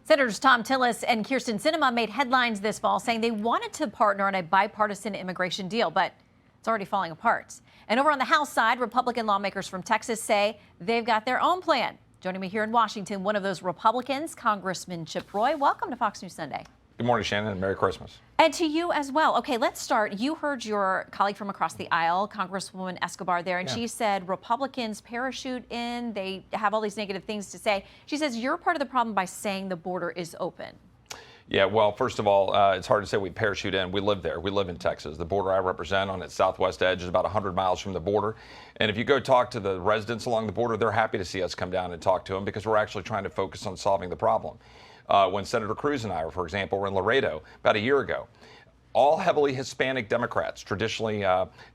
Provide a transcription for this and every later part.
Senators Tom Tillis and Kirsten Sinema made headlines this fall saying they wanted to partner on a bipartisan immigration deal, but it's already falling apart. And over on the House side, Republican lawmakers from Texas say they've got their own plan. Joining me here in Washington, one of those Republicans, Congressman Chip Roy. Welcome to Fox News Sunday. Good morning, Shannon, and Merry Christmas. And to you as well. Okay, let's start. You heard your colleague from across the aisle, Congresswoman Escobar there, and she said Republicans parachute in. They have all these negative things to say. She says you're part of the problem by saying the border is open. Yeah, well, first of all, it's hard to say we parachute in. We live there. We live in Texas. The border I represent on its southwest edge is about 100 miles from the border. And if you go talk to the residents along the border, they're happy to see us come down and talk to them because we're actually trying to focus on solving the problem. When Senator Cruz and I, for example, were in Laredo about a year ago, all heavily Hispanic Democrats, traditionally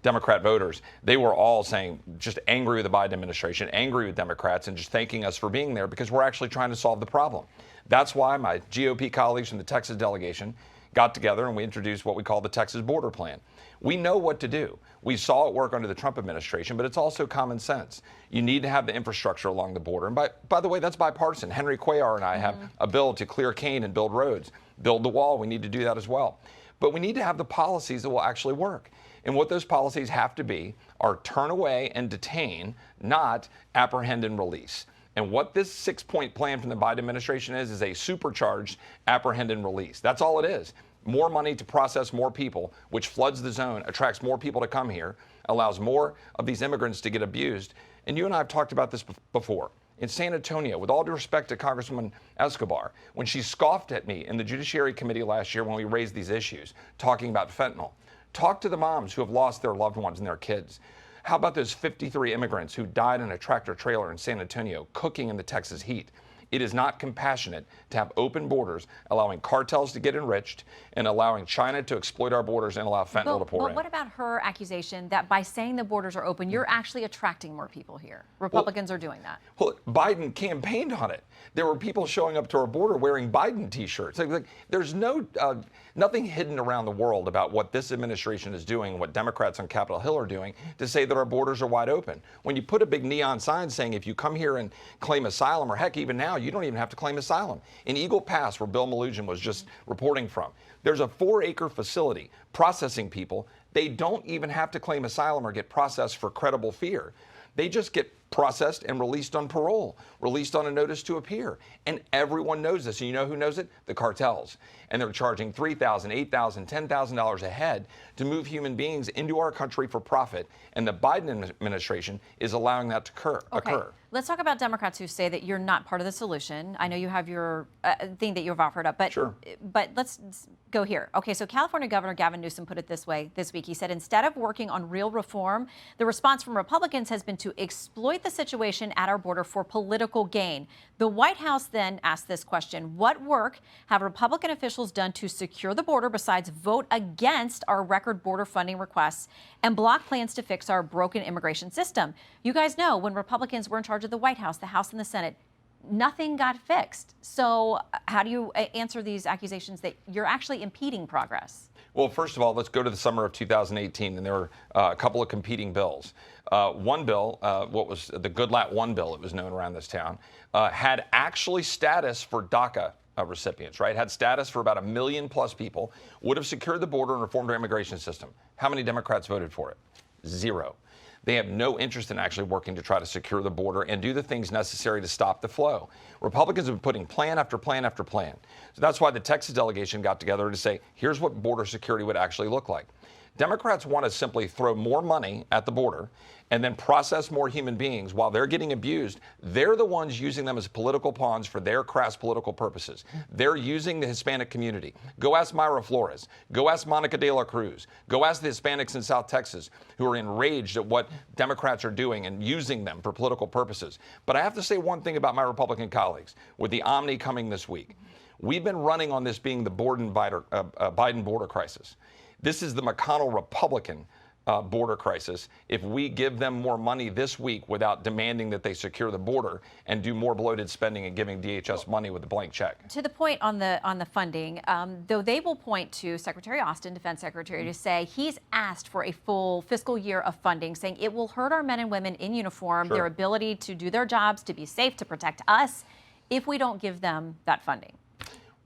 Democrat voters, they were all saying just angry with the Biden administration, angry with Democrats, and just thanking us for being there because we're actually trying to solve the problem. That's why my GOP colleagues from the Texas delegation got together and we introduced what we call the Texas Border Plan. We know what to do. We saw it work under the Trump administration, but it's also common sense. You need to have the infrastructure along the border. And by the way, that's bipartisan. Henry Cuellar and I have a bill to clear Kane and build roads, build the wall. We need to do that as well. But we need to have the policies that will actually work. And what those policies have to be are turn away and detain, not apprehend and release. And what this 6-point plan from the Biden administration is a supercharged apprehend and release. That's all it is. More money to process more people, which floods the zone, attracts more people to come here, allows more of these immigrants to get abused. And you and I have talked about this before. In San Antonio, with all due respect to Congresswoman Escobar, when she scoffed at me in the Judiciary Committee last year when we raised these issues, talking about fentanyl, talk to the moms who have lost their loved ones and their kids. How about those 53 immigrants who died in a tractor trailer in San Antonio, cooking in the Texas heat? It is not compassionate to have open borders, allowing cartels to get enriched and allowing China to exploit our borders and allow fentanyl to pour in. But what about her accusation that by saying the borders are open, you're actually attracting more people here? Republicans are doing that. Well, Biden campaigned on it. There were people showing up to our border wearing Biden T-shirts. Like, there's nothing hidden around the world about what this administration is doing, what Democrats on Capitol Hill are doing to say that our borders are wide open. When you put a big neon sign saying if you come here and claim asylum, or heck, even now, you don't even have to claim asylum. In Eagle Pass, where Bill Malugin was just reporting from, there's a 4-acre facility processing people. They don't even have to claim asylum or get processed for credible fear. They just get processed and released on parole, released on a notice to appear. And everyone knows this. And you know who knows it? The cartels. And they're charging $3,000, $8,000, $10,000 a head to move human beings into our country for profit. And the Biden administration is allowing that to occur. Let's talk about Democrats who say that you're not part of the solution. I know you have your thing that you've offered up, but sure. But let's go here. Okay, so California Governor Gavin Newsom put it this way this week. He said instead of working on real reform, the response from Republicans has been to exploit the situation at our border for political gain. The White House then asked this question: what work have Republican officials done to secure the border besides vote against our record border funding requests and block plans to fix our broken immigration system? You guys know when Republicans were in charge of the White House, the House and the Senate, nothing got fixed. So how do you answer these accusations that you're actually impeding progress? Well, first of all, let's go to the summer of 2018, and there were a couple of competing bills. One bill, what was the Goodlatte 1 bill, it was known around this town, had actually status for DACA recipients, right? Had status for about 1 million plus people, would have secured the border and reformed our immigration system. How many Democrats voted for it? 0. They have no interest in actually working to try to secure the border and do the things necessary to stop the flow. Republicans have been putting plan after plan after plan. So that's why the Texas delegation got together to say, here's what border security would actually look like. Democrats want to simply throw more money at the border and then process more human beings while they're getting abused. They're the ones using them as political pawns for their crass political purposes. They're using the Hispanic community. Go ask Mayra Flores. Go ask Monica de la Cruz. Go ask the Hispanics in South Texas who are enraged at what Democrats are doing and using them for political purposes. But I have to say one thing about my Republican colleagues. With the Omni coming this week, we've been running on this being the Biden border crisis. This is the McConnell Republican border crisis. If we give them more money this week without demanding that they secure the border and do more bloated spending and giving DHS money with a blank check. To the point on the funding, though they will point to Secretary Austin, Defense Secretary, to say he's asked for a full fiscal year of funding, saying it will hurt our men and women in uniform, their ability to do their jobs, to be safe, to protect us, if we don't give them that funding.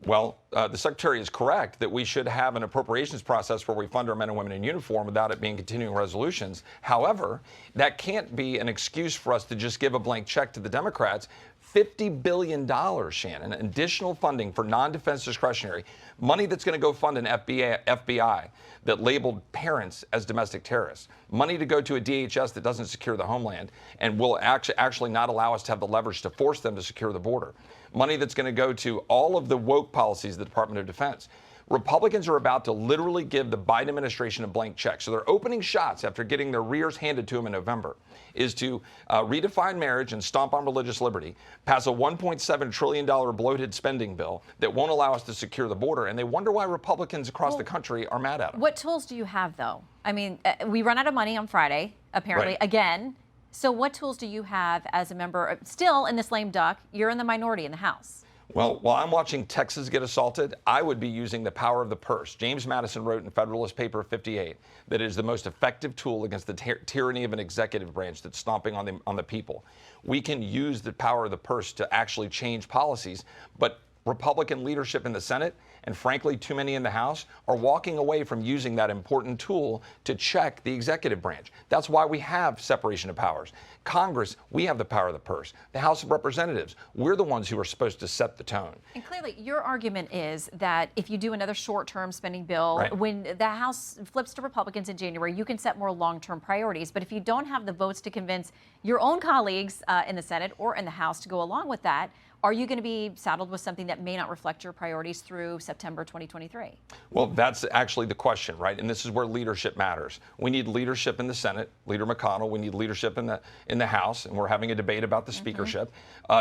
Well, the Secretary is correct that we should have an appropriations process where we fund our men and women in uniform without it being continuing resolutions. However, that can't be an excuse for us to just give a blank check to the Democrats. $50 billion, Shannon, additional funding for non-defense discretionary, money that's going to go fund an FBI that labeled parents as domestic terrorists, money to go to a DHS that doesn't secure the homeland and will actually not allow us to have the leverage to force them to secure the border, money that's going to go to all of the woke policies of the Department of Defense. Republicans are about to literally give the Biden administration a blank check. So they're opening shots after getting their rears handed to them in November, is to redefine marriage and stomp on religious liberty, pass a $1.7 trillion bloated spending bill that won't allow us to secure the border. And they wonder why Republicans across the country are mad at them. What tools do you have, though? I mean, we run out of money on Friday, apparently, Right. again. So what tools do you have as a member, still in this lame duck? You're in the minority in the House. Well, while I'm watching Texas get assaulted, I would be using the power of the purse. James Madison wrote in Federalist Paper 58 that it is the most effective tool against the tyranny of an executive branch that's stomping on the people. We can use the power of the purse to actually change policies, but Republican leadership in the Senate, and frankly, too many in the House, are walking away from using that important tool to check the executive branch. That's why we have separation of powers. Congress, we have the power of the purse. The House of Representatives, we're the ones who are supposed to set the tone. And clearly, your argument is that if you do another short-term spending bill, Right. when the House flips to Republicans in January, you can set more long-term priorities. But if you don't have the votes to convince your own colleagues in the Senate or in the House to go along with that, are you going to be saddled with something that may not reflect your priorities through September 2023? Well, that's actually the question, right? And this is where leadership matters. We need leadership in the Senate, Leader McConnell. We need leadership in the House, and we're having a debate about the speakership,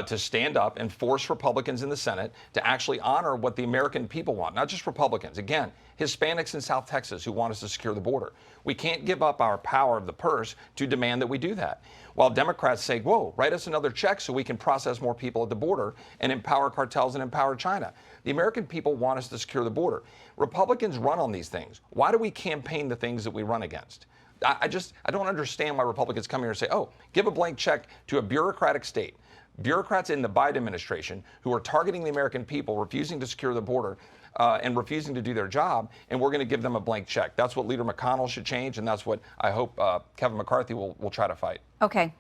to stand up and force Republicans in the Senate to actually honor what the American people want, not just Republicans. Again, Hispanics in South Texas who want us to secure the border. We can't give up our power of the purse to demand that we do that. While Democrats say, whoa, write us another check so we can process more people at the border and empower cartels and empower China. The American people want us to secure the border. Republicans run on these things. Why do we campaign the things that we run against? I don't understand why Republicans come here and say, oh, give a blank check to a bureaucratic state. Bureaucrats in the Biden administration who are targeting the American people, refusing to secure the border, and refusing to do their job, and we're going to give them a blank check. That's what Leader McConnell should change, and that's what I hope Kevin McCarthy will try to fight. Okay.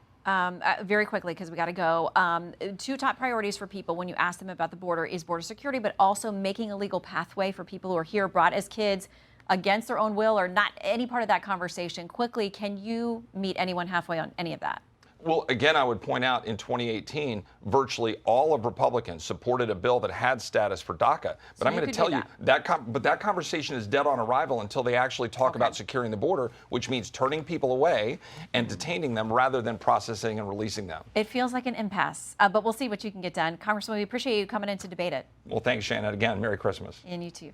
Very quickly, because we got to go. Two top priorities for people when you ask them about the border is border security, but also making a legal pathway for people who are here, brought as kids against their own will or not any part of that conversation. Quickly, can you meet anyone halfway on any of that? Well, again, I would point out in 2018, virtually all of Republicans supported a bill that had status for DACA. But I'm going to tell you that conversation is dead on arrival until they actually talk about securing the border, which means turning people away and detaining them rather than processing and releasing them. It feels like an impasse, but we'll see what you can get done. Congressman, we appreciate you coming in to debate it. Well, thanks, Shannon. Again, Merry Christmas. And you too.